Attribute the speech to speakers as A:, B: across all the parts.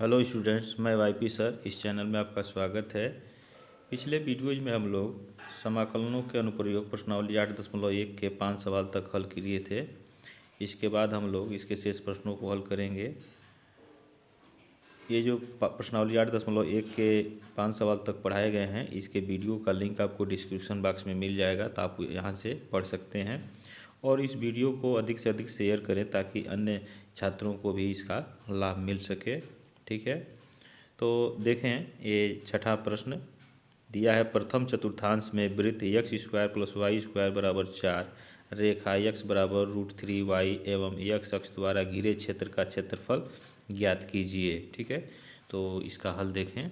A: Hello students, मैं YP sir. इस channel में आपका स्वागत है। पिछले वीडियोज में हम लोग समाकलनों के अनुप्रयोग प्रश्नावली 8.1 के 5 सवाल तक हल किए थे। इसके बाद हम लोग इसके शेष प्रश्नों को हल करेंगे। ये जो प्रश्नावली 8.1 के 5 सवाल तक पढ़ाए गए हैं, इसके वीडियो का लिंक आपको डिस्क्रिप्शन बॉक्स में मिल जाएगा, तो आप यहाँ से पढ़ सकते हैं। और इस वीडियो को अधिक से अधिक शेयर करें ताकि अन्य छात्रों को भी इसका लाभ मिल सके। ठीक है, तो देखें, ये छठा प्रश्न दिया है। प्रथम चतुर्थांश में वृत्त x square plus y square बराबर 4, रेखा x बराबर √3y एवं x अक्ष द्वारा घिरे क्षेत्र का क्षेत्रफल ज्ञात कीजिए। ठीक है, तो इसका हल देखें।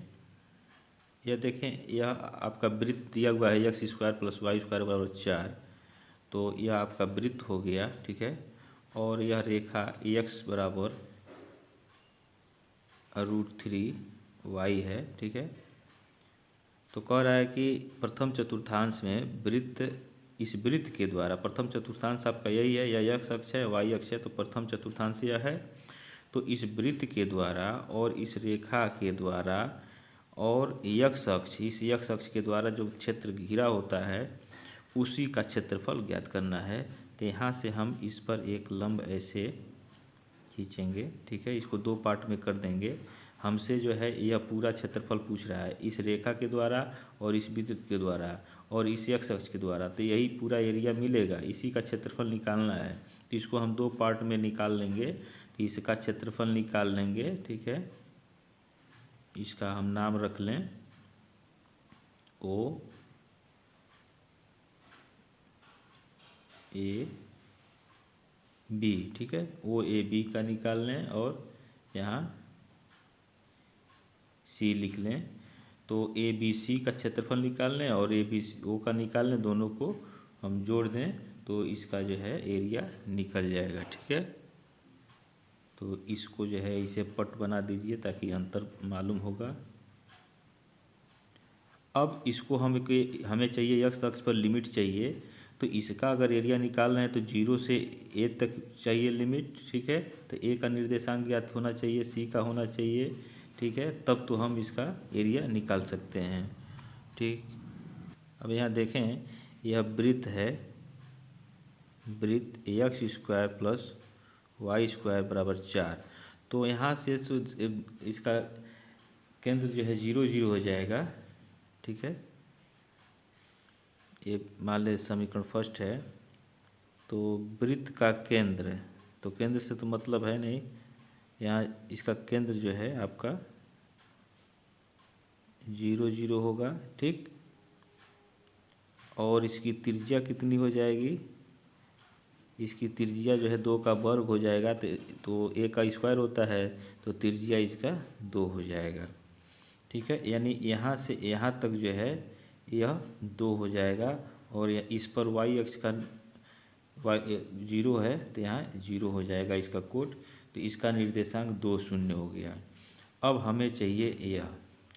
A: यह देखें, यह आपका वृत्त दिया हुआ है x square plus y square बराबर 4, तो यह आपका वृत्त हो गया। ठीक है, और यह रेखा x बराबर √3y है। ठीक है, तो कह रहा है कि प्रथम चतुर्थांश में वृत्त, इस वृत्त के द्वारा, प्रथम चतुर्थांश आपका यही है, यह x अक्ष है, y अक्ष है, तो प्रथम चतुर्थांश यह है। तो इस वृत्त के द्वारा और इस रेखा के द्वारा और x अक्ष, इस x अक्ष के द्वारा जो क्षेत्र घिरा होता है उसी का क्षेत्रफल ज्ञात करना है। तो यहाँ से हम इस पर एक लंब ऐसे खींचेंगे। ठीक है, इसको दो पार्ट में कर देंगे। हमसे जो है यह पूरा क्षेत्रफल पूछ रहा है, इस रेखा के द्वारा और इस विद्युत के द्वारा और इस x अक्ष के द्वारा, तो यही पूरा एरिया मिलेगा, इसी का क्षेत्रफल निकालना है। तो इसको हम दो पार्ट में निकाल लेंगे, तो इसका क्षेत्रफल निकाल लेंगे। ठीक है, इसका हम नाम रख लें ओ ए बी। ठीक है, ओ ए बी का निकाल लें और यहाँ सी लिख लें। तो ए बी सी का क्षेत्रफल निकाल लें और ए बी ओ का निकाल लें, दोनों को हम जोड़ दें तो इसका जो है एरिया निकल जाएगा। ठीक है, तो इसको जो है इसे पट बना दीजिए ताकि अंतर मालूम होगा। अब इसको हमें चाहिए x अक्ष पर लिमिट चाहिए, तो इसका अगर एरिया निकाल रहे हैं तो 0 से a तक चाहिए लिमिट। ठीक है, तो a का निर्देशांक ज्ञात होना चाहिए, c का होना चाहिए। ठीक है, तब तो हम इसका एरिया निकाल सकते हैं। ठीक, अब यहाँ देखें, यह वृत्त है, वृत्त x square plus y square बराबर 4। तो यहाँ से इसका केंद्र जो है 0 0 हो जाएगा। ठीक है, ये मान ले समीकरण फर्स्ट है। तो वृत्त का केंद्र, तो केंद्र से तो मतलब है नहीं, यहाँ इसका केंद्र जो है आपका 0 0 होगा। ठीक, और इसकी त्रिज्या कितनी हो जाएगी, इसकी त्रिज्या जो है 2 का वर्ग हो जाएगा। तो a का स्क्वायर होता है, तो त्रिज्या इसका 2 हो जाएगा। ठीक है, यानी यहाँ से यहाँ तक जो है यह 2 हो जाएगा। और इस पर y अक्ष का 0 है, तो यहाँ 0 हो जाएगा इसका कोट। तो इसका निर्देशांक 2 0 हो गया। अब हमें चाहिए यह।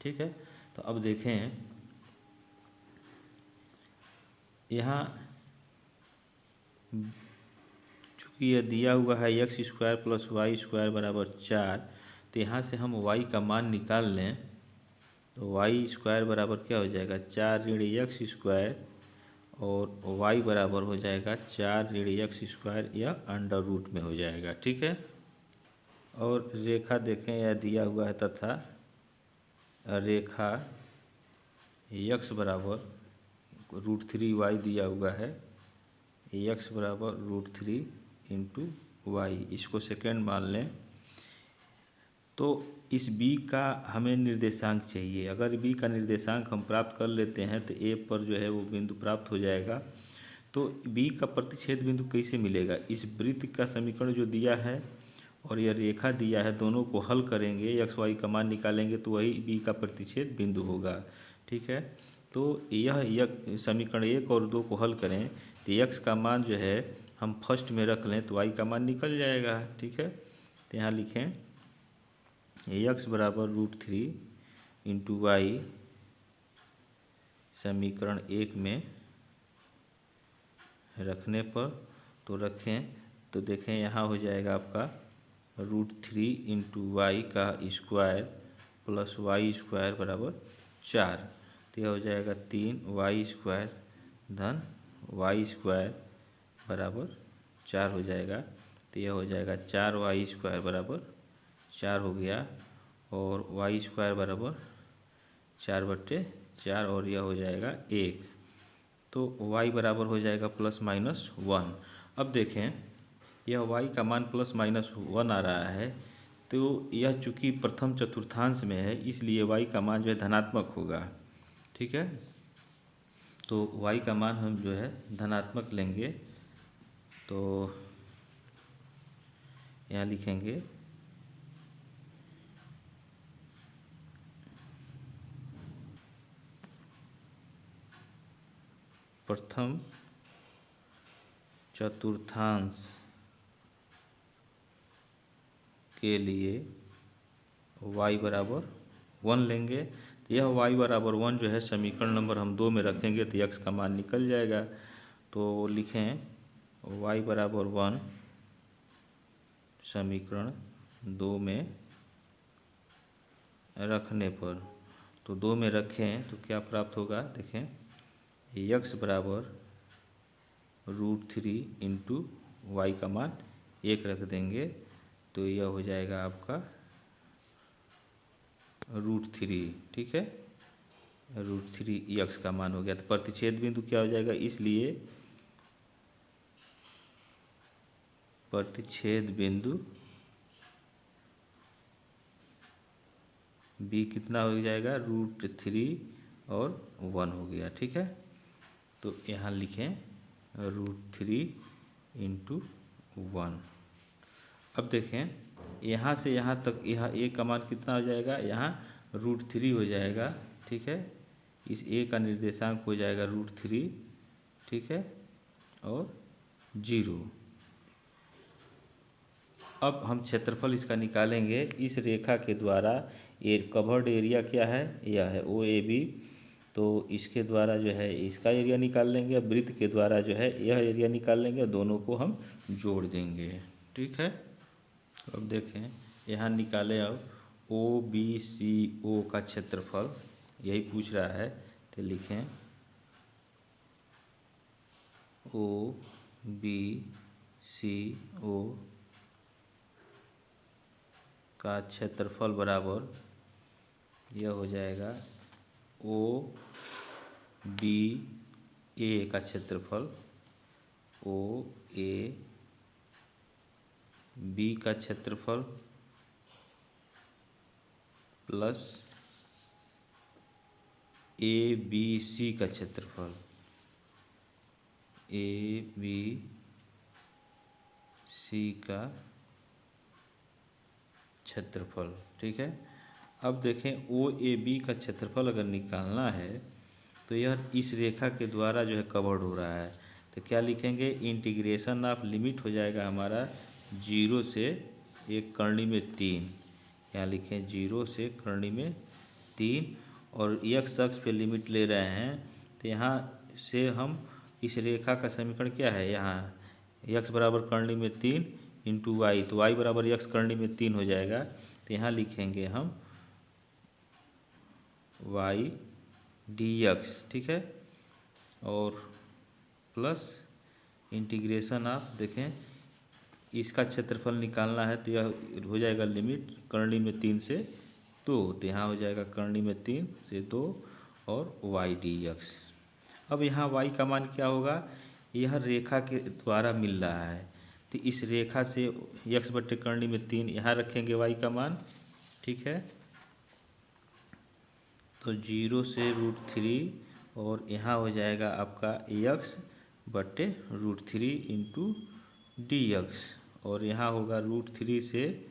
A: ठीक है, तो अब देखें, यहाँ चूँकि यह दिया हुआ है x square plus y square बराबर 4, तो यहाँ से हम y का मान निकाल लें। तो वाई स्क्वायर बराबर क्या हो जाएगा, 4 ऋण एक्स स्क्वायर, और y बराबर हो जाएगा 4 ऋण एक्स स्क्वायर, या अंडर रूट में हो जाएगा। ठीक है, और रेखा देखें, यह दिया हुआ है तथा रेखा x बराबर √3y दिया हुआ है, x बराबर √3 इंटू वाई, इसको सेकेंड मान लें। तो इस b का हमें निर्देशांक चाहिए। अगर b का निर्देशांक हम प्राप्त कर लेते हैं तो a पर जो है वो बिंदु प्राप्त हो जाएगा। तो b का प्रतिच्छेद बिंदु कैसे मिलेगा, इस वृत्त का समीकरण जो दिया है और यह रेखा दिया है, दोनों को हल करेंगे, x y का मान निकालेंगे तो वही b का प्रतिच्छेद बिंदु होगा। ठीक है, तो यह समीकरण 1 और 2 को हल करें तो x का मान जो है हम फर्स्ट में रख लें तो y का मान निकल जाएगा। ठीक है, तो यहाँ लिखें x बराबर √3 इंटू वाई समीकरण 1 में रखने पर, तो रखें तो देखें यहाँ हो जाएगा आपका √3 इंटू वाई का स्क्वायर प्लस वाई स्क्वायर बराबर 4। तो यह हो जाएगा 3 y² धन वाई स्क्वायर बराबर 4 हो जाएगा। तो यह हो जाएगा 4y² बराबर 4 हो गया, और वाई स्क्वायर बराबर 4/4, और यह हो जाएगा 1। तो y बराबर हो जाएगा ±1। अब देखें, यह y का मान ±1 आ रहा है, तो यह चूँकि प्रथम चतुर्थांश में है इसलिए y का मान जो है धनात्मक होगा। ठीक है, तो y का मान हम जो है धनात्मक लेंगे। तो यहाँ लिखेंगे प्रथम चतुर्थांश के लिए y बराबर 1 लेंगे। तो यह y बराबर 1 जो है समीकरण नंबर हम 2 में रखेंगे तो x का मान निकल जाएगा। तो लिखें y बराबर 1 समीकरण 2 में रखने पर, तो 2 में रखें तो क्या प्राप्त होगा, देखें x बराबर √3 इंटू वाई का मान 1 रख देंगे, तो यह हो जाएगा आपका √3। ठीक है, √3 x का मान हो गया। तो प्रतिच्छेद बिंदु क्या हो जाएगा, इसलिए प्रतिच्छेद बिंदु b कितना हो जाएगा, √3 और 1 हो गया। ठीक है, तो यहाँ लिखें √3 इंटू 1। अब देखें यहाँ से यहाँ तक, यहाँ a का मान कितना हो जाएगा, यहाँ √3 हो जाएगा। ठीक है, इस a का निर्देशांक हो जाएगा √3। ठीक है, और 0। अब हम क्षेत्रफल इसका निकालेंगे इस रेखा के द्वारा। कवर्ड एरिया क्या है, यह है OAB। तो इसके द्वारा जो है इसका एरिया निकाल लेंगे, वृत्त के द्वारा जो है यह एरिया निकाल लेंगे, दोनों को हम जोड़ देंगे। ठीक है, अब देखें यहाँ निकाले, अब OBCO का क्षेत्रफल यही पूछ रहा है, तो लिखें OBCO का क्षेत्रफल बराबर यह हो जाएगा OBA का क्षेत्रफल OAB का क्षेत्रफल प्लस ABC का क्षेत्रफल ABC का क्षेत्रफल। ठीक है, अब देखें OAB का क्षेत्रफल अगर निकालना है तो यह इस रेखा के द्वारा जो है कवर्ड हो रहा है। तो क्या लिखेंगे, इंटीग्रेशन ऑफ लिमिट हो जाएगा हमारा 0 से 1 करनी में 3। यहाँ लिखें 0 से करनी में 3, और x अक्ष पे लिमिट ले रहे हैं। तो यहाँ से हम इस रेखा का समीकरण क्या है, यहाँ x बराबर करनी में 3 इंटू वाई, तो y बराबर x करनी में 3 हो जाएगा। तो यहाँ लिखेंगे हम y dx। ठीक है, और प्लस इंटीग्रेशन ऑफ, देखें इसका क्षेत्रफल निकालना है तो यह हो जाएगा लिमिट करनी में 3 से 2, तो यहाँ हो जाएगा करनी में 3 से 2 और y dx। अब यहाँ y का मान क्या होगा, यह रेखा के द्वारा मिल रहा है, तो इस रेखा से x बटे करनी में 3 यहाँ रखेंगे y का मान। ठीक है, तो 0 से √3, और यहाँ हो जाएगा आपका x बटे √3 इंटू dx, और यहाँ होगा √3 से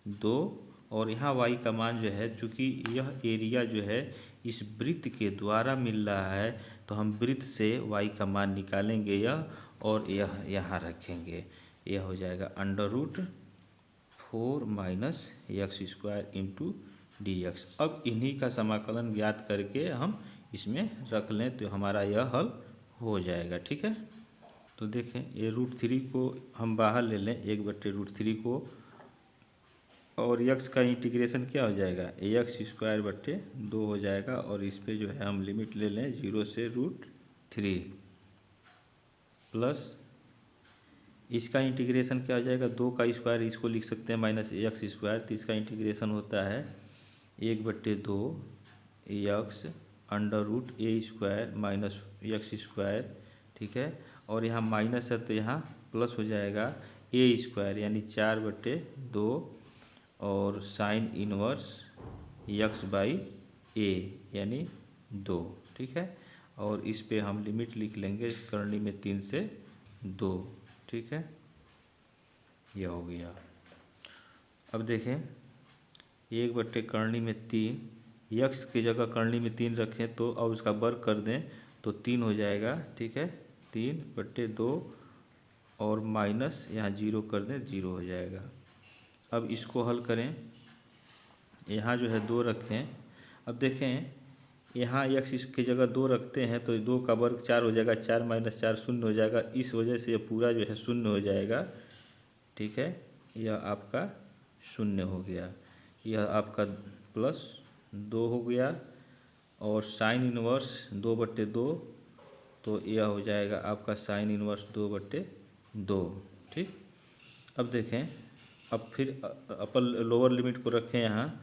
A: 2, और यहाँ y का मान जो है, चूँकि यह एरिया जो है इस वृत्त के द्वारा मिल रहा है, तो हम वृत्त से y का मान निकालेंगे यह, और यह यहाँ रखेंगे। यह हो जाएगा √4 माइनस x² इंटू dx। अब इन्हीं का समाकलन ज्ञात करके हम इसमें रख लें तो हमारा यह हल हो जाएगा। ठीक है, तो देखें ये √3 को हम बाहर ले लें, 1/√3 को और यक्स का इंटीग्रेशन क्या हो जाएगा, एक्स स्क्वायर बट्टे 2 हो जाएगा। और इस पे जो है हम लिमिट ले लें 0 से √3 प्लस इसका इंटीग्रेशन क्या हो जाएगा, 2 का स्क्वायर इसको लिख सकते हैं माइनस एक्स स्क्वायर, तो इसका इंटीग्रेशन होता है 1/2 x √a² minus x square. ठीक है, और यहाँ माइनस है तो यहाँ प्लस हो जाएगा a² यानी 4/2 और साइन इनवर्स x/a यानी 2। ठीक है, और इस पे हम लिमिट लिख लेंगे करनी में 3 से 2। ठीक है, यह हो गया। अब देखें 1/3 यक्स की जगह करनी में 3 रखें तो और उसका वर्ग कर दें तो 3 हो जाएगा। ठीक है, 3/2 और माइनस यहाँ 0 कर दें 0 हो जाएगा। अब इसको हल करें, यहाँ जो है 2 रखें। अब देखें यहाँ एक्स की जगह 2 रखते हैं तो 2 का वर्ग 4 हो जाएगा, 4 - 4 0 हो जाएगा। इस वजह से ये पूरा जो है 0 हो जाएगा। ठीक है, यह आपका 0 हो गया, यह आपका +2 हो गया। और साइन इनवर्स 2/2 तो यह हो जाएगा आपका साइन इनवर्स 2/2। ठीक, अब देखें, अब फिर अपर लोअर लिमिट को रखें यहाँ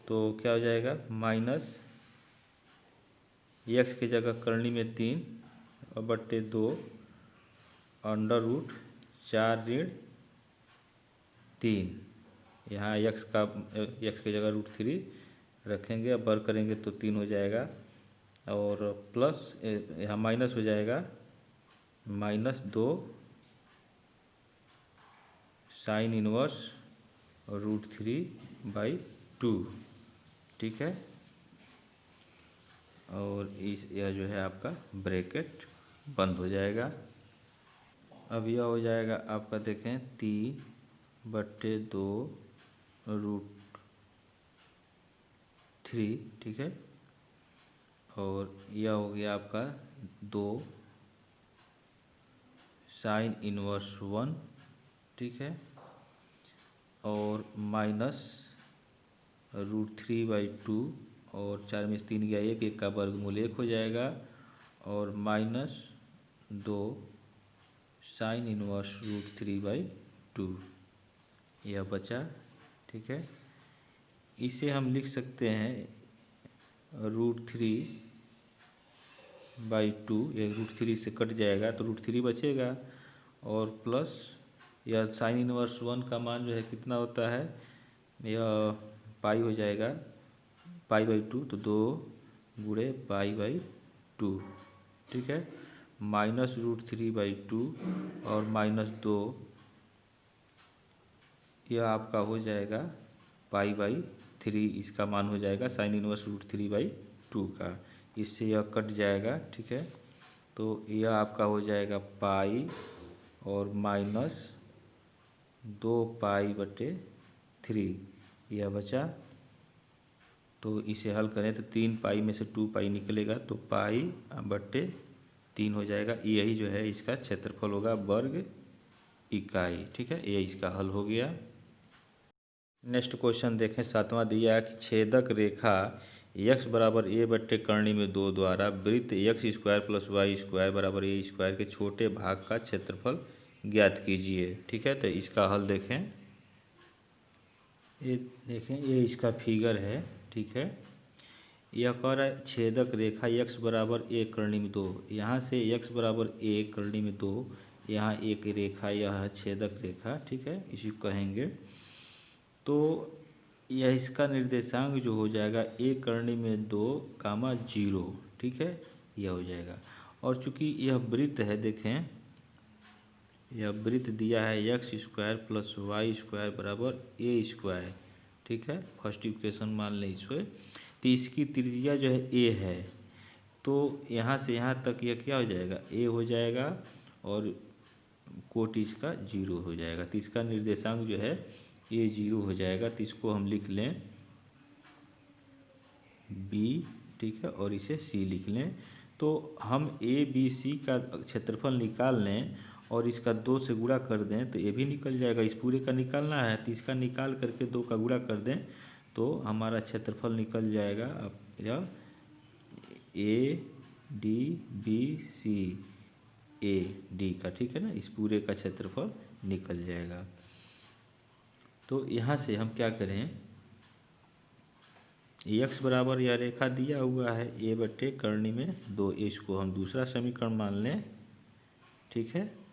A: तो क्या हो जाएगा, माइनस एक्स की जगह करनी में 3/2 √4 - 3। यहाँ एक्स की जगह √3 रखेंगे, अब वर्ग करेंगे तो 3 हो जाएगा। और प्लस यहाँ माइनस हो जाएगा -2 साइन इनवर्स √3/2। ठीक है, और यह जो है आपका ब्रैकेट बंद हो जाएगा। अब यह हो जाएगा आपका देखें 3/2 √3। ठीक है, और यह हो गया आपका 2 साइन इनवर्स 1। ठीक है, और माइनस √3/2 और 4 में से 3 गया 1, 1 का वर्गमूल 1 हो जाएगा। और -2 साइन इनवर्स √3/2 यह बचा। ठीक है, इसे हम लिख सकते हैं √3/2, ये √3 से कट जाएगा तो √3 बचेगा। और प्लस यह साइन इनवर्स 1 का मान जो है कितना होता है, यह पाई हो जाएगा, π/2 तो 2 गुणे π/2। ठीक है, माइनस √3/2 और -2 यह आपका हो जाएगा π/3, इसका मान हो जाएगा साइन इनवर्स √3/2 का, इससे यह कट जाएगा। ठीक है, तो यह आपका हो जाएगा पाई और -2π/3 यह बचा। तो इसे हल करें तो 3π में से 2π निकलेगा तो π/3 हो जाएगा। यही जो है इसका क्षेत्रफल होगा, वर्ग इकाई। ठीक है, ये इसका हल हो गया। नेक्स्ट क्वेश्चन देखें, 7वां दिया है कि छेदक रेखा x बराबर a/2 द्वारा वृत्त x² + y² = a² के छोटे भाग का क्षेत्रफल ज्ञात कीजिए। ठीक है, तो इसका हल देखें, ये देखें ये इसका फिगर है। ठीक है, यह कह रहा है छेदक रेखा x बराबर a करनी में 2, यहाँ से x बराबर a करनी में 2, यहाँ एक रेखा यह है छेदक रेखा। ठीक है, इसी को कहेंगे। तो यह इसका निर्देशांक जो हो जाएगा a करनी में 2, 0। ठीक है, यह हो जाएगा। और चूंकि यह वृत्त है, देखें यह वृत्त दिया है x² + y² = a²। ठीक है, फर्स्ट इक्वेशन मान लें इसको। तो इसकी त्रिज्या जो है a है, तो यहाँ से यहाँ तक यह क्या हो जाएगा, a हो जाएगा और कोट इसका 0 हो जाएगा। तो इसका निर्देशांक जो है a 0 हो जाएगा। तो इसको हम लिख लें b। ठीक है, और इसे c लिख लें। तो हम a b c का क्षेत्रफल निकाल लें और इसका 2 से गुणा कर दें तो ये भी निकल जाएगा। इस पूरे का निकालना है तो इसका निकाल करके 2 का गुणा कर दें तो हमारा क्षेत्रफल निकल जाएगा। अब यह ADBC AD का, ठीक है ना, इस पूरे का क्षेत्रफल निकल जाएगा। तो यहाँ से हम क्या करें, x बराबर यह रेखा दिया हुआ है a/कर्णी में 2, इसको हम दूसरा समीकरण मान लें, ठीक है।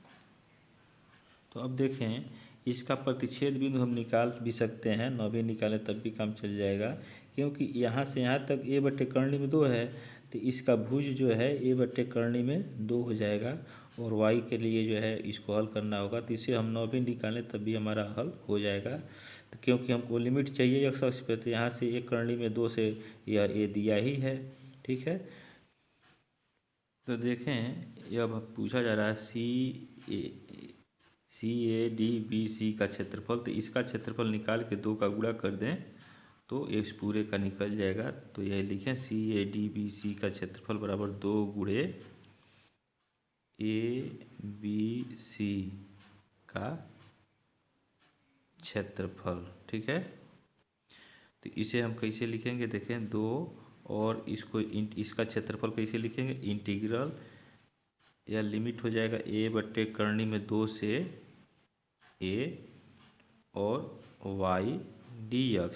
A: तो अब देखें इसका प्रतिच्छेद बिंदु हम निकाल भी सकते हैं, न भी निकालें तब भी काम चल जाएगा, क्योंकि यहाँ से यहाँ तक a/कर्णी में 2 है तो इसका भुज जो है a/कर्णी में 2 हो जाएगा। और y के लिए जो है इसको हल करना होगा तो इसे हम 9 भी निकालें तब भी हमारा हल हो जाएगा। तो क्योंकि हमको लिमिट चाहिए x अक्ष पे, तो यहाँ से एक कर्णी में 2 से यह a दिया ही है, ठीक है। तो देखें यह अब पूछा जा रहा है CADBC का क्षेत्रफल, तो इसका क्षेत्रफल निकाल के 2 का गुणा कर दें तो इस पूरे का निकल जाएगा। तो यह लिखें CADBC का क्षेत्रफल बराबर 2 गुणे ABC का क्षेत्रफल, ठीक है। तो इसे हम कैसे लिखेंगे, देखें 2 और इसको इसका क्षेत्रफल कैसे लिखेंगे, इंटीग्रल या लिमिट हो जाएगा a/कर्णी में 2 से a और y dx,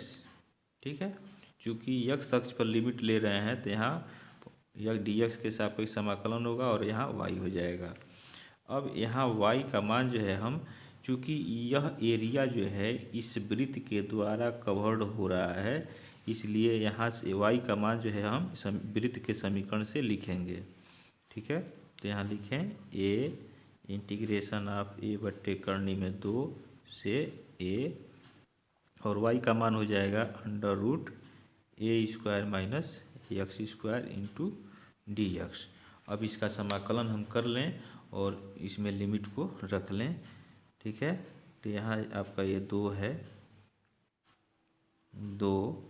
A: ठीक है। चूँकि x अक्ष पर लिमिट ले रहे हैं तो यहाँ यह dx के सापेक्ष समाकलन होगा और यहाँ y हो जाएगा। अब यहाँ y का मान जो है हम, चूँकि यह एरिया जो है इस वृत्त के द्वारा कवर्ड हो रहा है, इसलिए यहाँ से y का मान जो है हम वृत्त के समीकरण से लिखेंगे, ठीक है। तो यहाँ लिखें a इंटीग्रेशन ऑफ a/कर्णी में 2 से a और y का मान हो जाएगा √a² - x² इंटू dx। अब इसका समाकलन हम कर लें और इसमें लिमिट को रख लें, ठीक है। तो यहाँ आपका ये 2 है 2।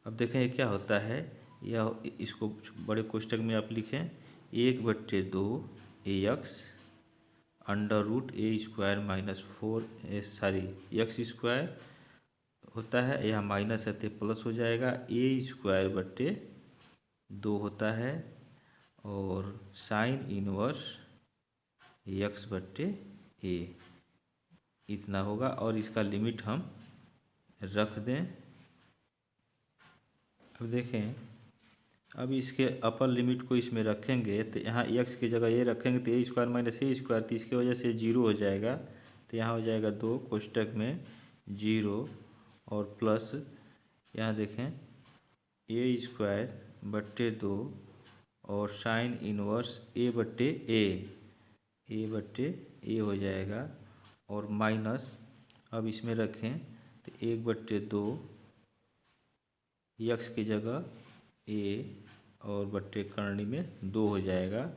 A: अब देखें ये क्या होता है, यह इसको बड़े कोष्टक में आप लिखें 1/2 ax √a² - 4 x² होता है, यह माइनस है तो प्लस हो जाएगा, a²/2 होता है और साइन इनवर्स x/a इतना होगा। और इसका लिमिट हम रख दें। अब देखें अब इसके अपर लिमिट को इसमें रखेंगे तो यहाँ x की जगह ये रखेंगे तो a² - a², तो इसकी वजह से 0 हो जाएगा। तो यहाँ हो जाएगा 2 कोष्टक में 0 और प्लस यहाँ देखें a²/2 और साइन इनवर्स a/a हो जाएगा और माइनस, अब इसमें रखें तो 1/2 x की जगह a और /कर्णी में 2 हो जाएगा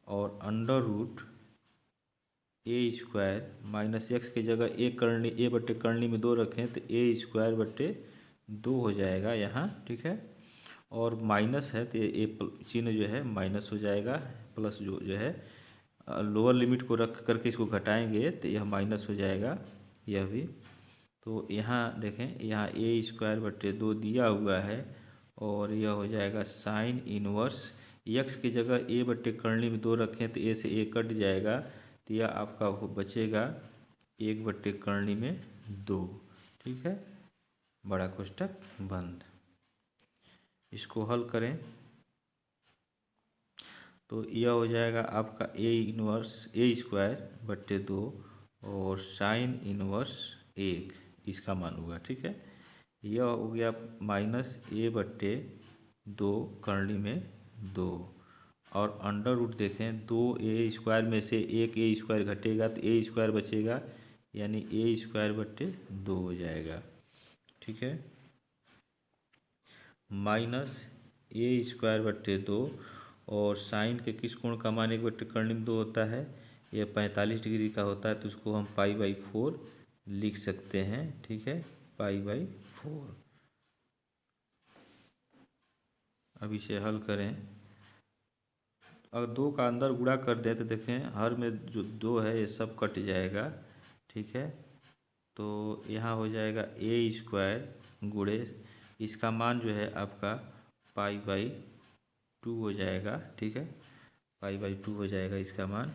A: और √a² - x की जगह a/कर्णी में 2 रखें तो a²/2 हो जाएगा यहाँ, ठीक है। और माइनस है तो ये चिन्ह जो है माइनस हो जाएगा, प्लस जो है लोअर लिमिट को रख करके इसको घटाएंगे तो यह माइनस हो जाएगा यह भी। तो यहाँ देखें यहाँ a²/2 दिया हुआ है और यह हो जाएगा साइन इनवर्स, x की जगह a/कर्णी में 2 रखें तो a से a कट जाएगा तो यह आपका बचेगा 1/कर्णी में 2, ठीक है। बड़ा कोष्टक बंद। इसको हल करें तो यह हो जाएगा आपका a²/2 और साइन इनवर्स 1 इसका मान होगा, ठीक है। यह हो गया -a/2 कर्णी में 2 और अंडर रूट देखें 2a² में से 1a² घटेगा तो a² बचेगा, यानी a²/2 हो जाएगा, ठीक है। -a²/2 और साइन के किस कोण का मान 1/कर्णी में 2 होता है, यह 45 डिग्री का होता है, तो उसको हम π/4 लिख सकते हैं, ठीक है, π/4। अब इसे हल करें अगर 2 का अंदर गुणा कर दें तो देखें हर में जो 2 है ये सब कट जाएगा, ठीक है। तो यहाँ हो जाएगा ए स्क्वायर गुणे इसका मान जो है आपका π/2 हो जाएगा, ठीक है। π/2 हो जाएगा इसका मान,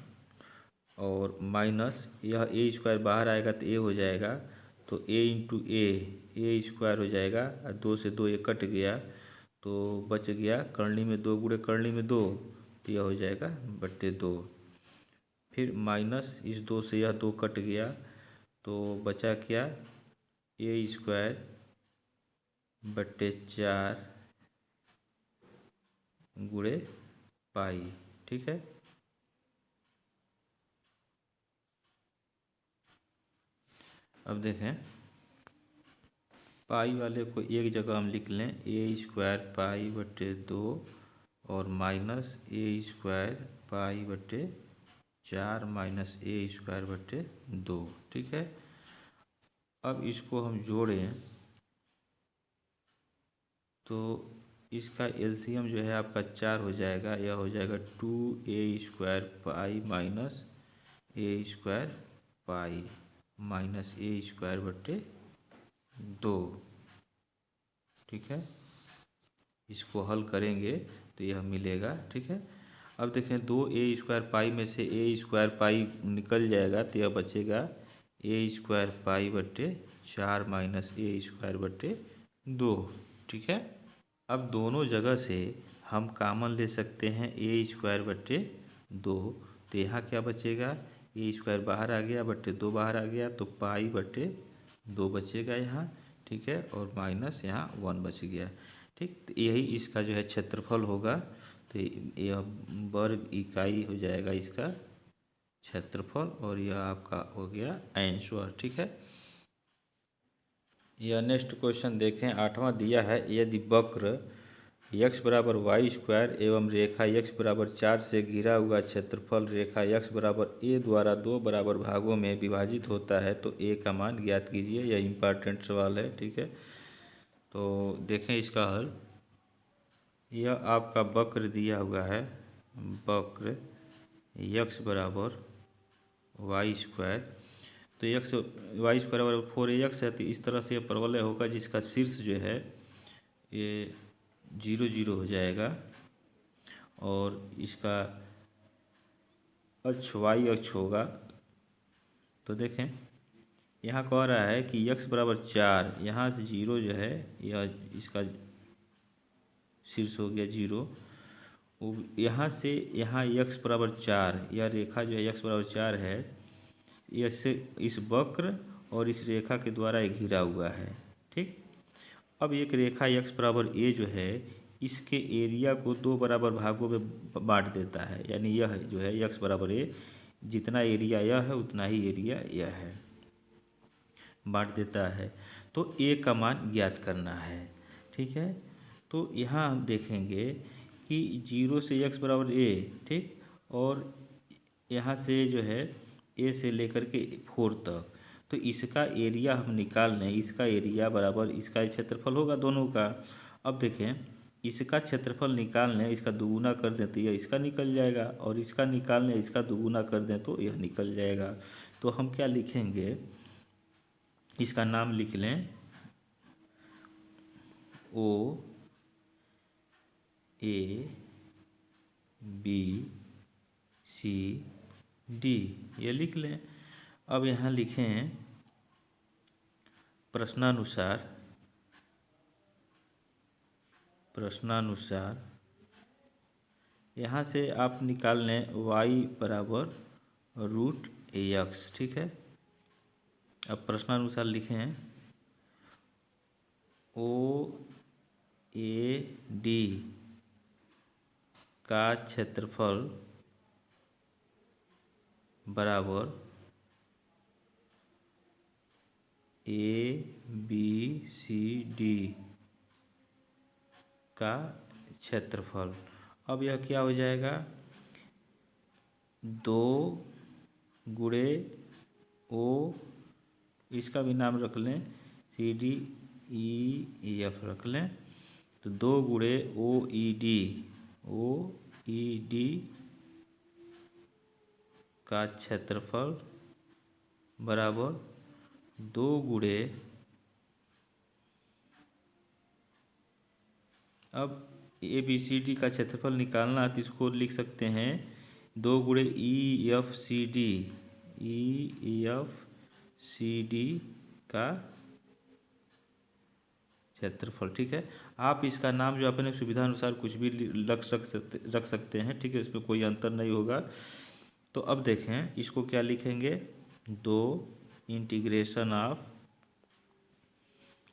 A: और माइनस यह ए स्क्वायर बाहर आएगा तो ए हो जाएगा, तो ए इंटू ए स्क्वायर हो जाएगा, और 2 से 2 ये कट गया तो बच गया करनी में 2 गुणे करनी में 2, तो यह हो जाएगा /2। फिर माइनस इस 2 से यह 2 कट गया तो बचा क्या, ए स्क्वायर बट्टे 4 गुणे पाई, ठीक है। अब देखें पाई वाले को एक जगह हम लिख लें, ए स्क्वायर π/2 और माइनस ए स्क्वायर π/4 माइनस ए स्क्वायर बटे 2, ठीक है। अब इसको हम जोड़ें तो इसका एलसीएम जो है आपका 4 हो जाएगा, यह हो जाएगा 2a स्क्वायर पाई माइनस ए स्क्वायर पाई माइनस ए स्क्वायर बटे 2, ठीक है। इसको हल करेंगे तो यह मिलेगा, ठीक है। अब देखें 2a स्क्वायर पाई में से ए स्क्वायर पाई निकल जाएगा तो यह बचेगा ए स्क्वायर पाई बटे 4 माइनस ए स्क्वायर बटे 2, ठीक है। अब दोनों जगह से हम कामन ले सकते हैं ए स्क्वायर बटे 2, तो यहाँ क्या बचेगा, ए स्क्वायर बाहर आ गया बटे 2 बाहर आ गया तो π/2 बचेगा यहाँ, ठीक है, और माइनस यहाँ 1 बच गया, ठीक। तो यही इसका जो है क्षेत्रफल होगा, तो यह वर्ग इकाई हो जाएगा इसका क्षेत्रफल, और यह आपका हो गया आंसर, ठीक है। यह नेक्स्ट क्वेश्चन देखें, 8वां दिया है, यदि वक्र x बराबर वाई स्क्वायर एवं रेखा x बराबर 4 से घिरा हुआ क्षेत्रफल रेखा x बराबर a द्वारा 2 बराबर भागों में विभाजित होता है तो a का मान ज्ञात कीजिए। यह इम्पॉर्टेंट सवाल है, ठीक है। तो देखें इसका हल, यह आपका वक्र दिया हुआ है, वक्र x बराबर वाई स्क्वायर, तो x वाई स्क्वायर बराबर 4ax है, तो इस तरह से यह परवलय होगा जिसका शीर्ष जो है ये 0 0 हो जाएगा, और इसका अक्ष वाई अक्ष होगा। तो देखें यहाँ कह रहा है कि x बराबर 4, यहाँ से 0 जो है यह इसका शीर्ष हो गया 0, यहाँ से यहाँ x बराबर 4, यह रेखा जो है x बराबर 4 है, इससे इस वक्र और इस रेखा के द्वारा ये घिरा हुआ है, ठीक। अब एक रेखा x बराबर a जो है इसके एरिया को 2 बराबर भागों में बांट देता है, यानी यह जो है x बराबर a, जितना एरिया यह है उतना ही एरिया यह है, बांट देता है। तो a का मान ज्ञात करना है, ठीक है। तो यहाँ हम देखेंगे कि 0 से x बराबर a, ठीक, और यहाँ से जो है a से लेकर के 4 तक, तो इसका एरिया हम निकाल लें, इसका एरिया बराबर इसका क्षेत्रफल होगा दोनों का। अब देखें इसका क्षेत्रफल निकाल लें, इसका दुगुना कर दें तो यह इसका निकल जाएगा, और इसका निकाल लें इसका दुगुना कर दें तो यह निकल जाएगा। तो हम क्या लिखेंगे, इसका नाम लिख लें O A B C D, ये लिख लें। अब यहाँ लिखें प्रश्नानुसार यहाँ से आप निकाल लें y बराबर √x, ठीक है। अब प्रश्नानुसार लिखें OAD का क्षेत्रफल बराबर ABCD का क्षेत्रफल। अब यह क्या हो जाएगा, 2 गुणे O, इसका भी नाम रख लें CDEF रख लें, तो 2 गुणे OED का क्षेत्रफल बराबर 2 गुणे, अब ABCD का क्षेत्रफल निकालना है तो इसको लिख सकते हैं 2 गुणे EFCD का क्षेत्रफल। ठीक है, आप इसका नाम जो अपने सुविधा अनुसार कुछ भी रख सकते हैं। ठीक है, इसमें कोई अंतर नहीं होगा। तो अब देखें इसको क्या लिखेंगे, 2 इंटीग्रेशन ऑफ,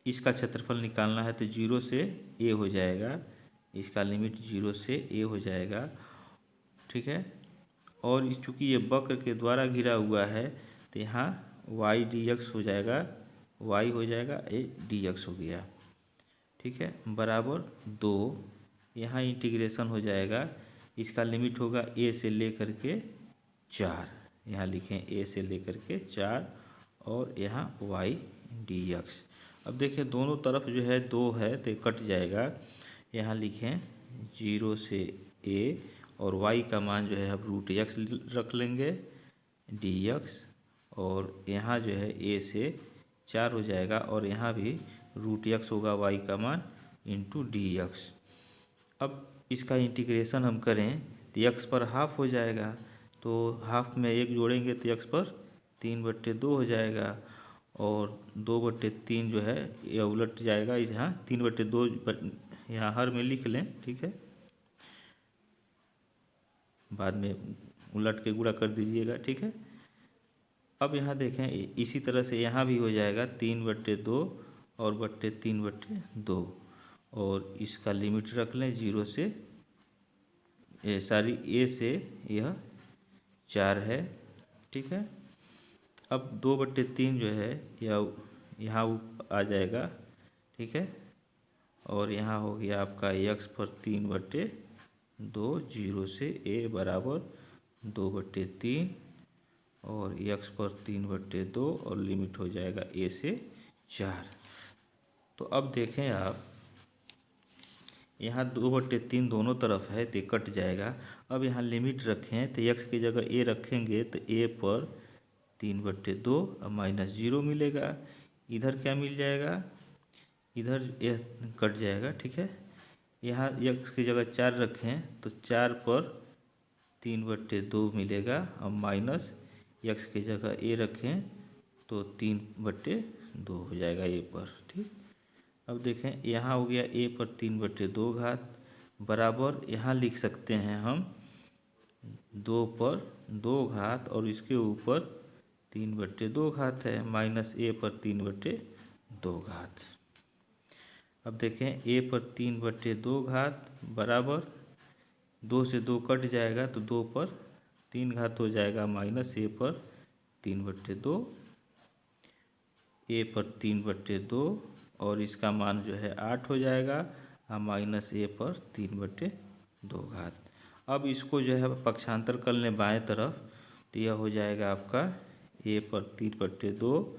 A: इसका क्षेत्रफल निकालना है तो 0 से a हो जाएगा, इसका लिमिट 0 से a हो जाएगा। ठीक है, और चूँकि ये वक्र के द्वारा घिरा हुआ है तो यहाँ y dx हो जाएगा, y हो जाएगा, a dx हो गया। ठीक है, बराबर 2, यहाँ इंटीग्रेशन हो जाएगा, इसका लिमिट होगा a से लेकर के 4, यहाँ लिखें a से लेकर के 4 और यहाँ y dx। अब देखिए दोनों तरफ जो है 2 है तो कट जाएगा, यहाँ लिखें 0 से a और y का मान जो है अब √x रख लेंगे dx, और यहाँ जो है a से 4 हो जाएगा और यहाँ भी √x होगा y का मान इंटू dx। अब इसका इंटीग्रेशन हम करें तो x पर हाफ हो जाएगा, तो हाफ में 1 जोड़ेंगे तो x पर 3/2 हो जाएगा, और 2/3 जो है यह उलट जाएगा, यहाँ 3/2 यहाँ हर में लिख लें। ठीक है, बाद में उलट के गुणा कर दीजिएगा। ठीक है, अब यहाँ देखें इसी तरह से यहाँ भी हो जाएगा 3/2 और बट्टे 3/2, और इसका लिमिट रख लें 0 से a से यह 4 है। ठीक है, अब 2/3 जो है यह यहाँ आ जाएगा। ठीक है, और यहाँ हो गया आपका x पर 3/2, 0 से a बराबर 2/3 और x पर 3/2 और लिमिट हो जाएगा a से 4। तो अब देखें आप यहाँ 2/3 दोनों तरफ है तो कट जाएगा। अब यहाँ लिमिट रखें तो x की जगह a रखेंगे तो a पर 3/2 और -0 मिलेगा। इधर क्या मिल जाएगा, इधर यह कट जाएगा। ठीक है, यहाँ x की जगह 4 रखें तो 4 पर 3/2 मिलेगा और माइनस x की जगह a रखें तो 3/2 हो जाएगा a पर। ठीक, अब देखें यहाँ हो गया a पर 3/2 घात बराबर, यहाँ लिख सकते हैं हम 2 पर 2 घात और इसके ऊपर 3/2 घात है, माइनस a पर 3/2 घात। अब देखें a पर 3/2 घात बराबर 2 से 2 कट जाएगा तो 2 पर 3 घात हो जाएगा, माइनस a पर 3/2, a पर 3/2 और इसका मान जो है 8 हो जाएगा, माइनस a पर 3/2 घात। अब इसको जो है पक्षांतर कर लें बाएँ तरफ तो यह हो जाएगा आपका a पर 3/2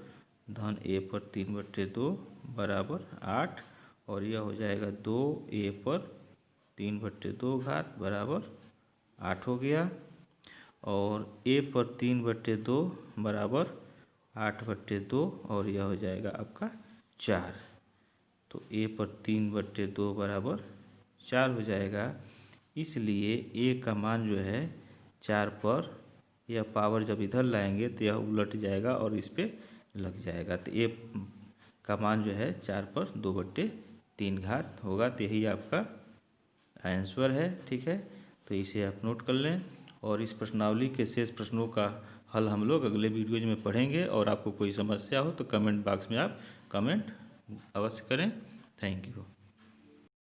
A: धन a पर 3/2 बराबर 8, और यह हो जाएगा 2a पर 3/2 घात बराबर 8 हो गया, और a पर 3/2 बराबर 8/2 और यह हो जाएगा आपका 4। तो a पर 3/2 बराबर 4 हो जाएगा, इसलिए a का मान जो है 4 पर, यह पावर जब इधर लाएंगे तो यह उलट जाएगा और इस पर लग जाएगा, तो a का मान जो है 4 पर 2/3 घात होगा। तो यही आपका आंसर है। ठीक है, तो इसे आप नोट कर लें, और इस प्रश्नावली के शेष प्रश्नों का हल हम लोग अगले वीडियोज में पढ़ेंगे, और आपको कोई समस्या हो तो कमेंट बॉक्स में आप कमेंट अवश्य करें। Thank you.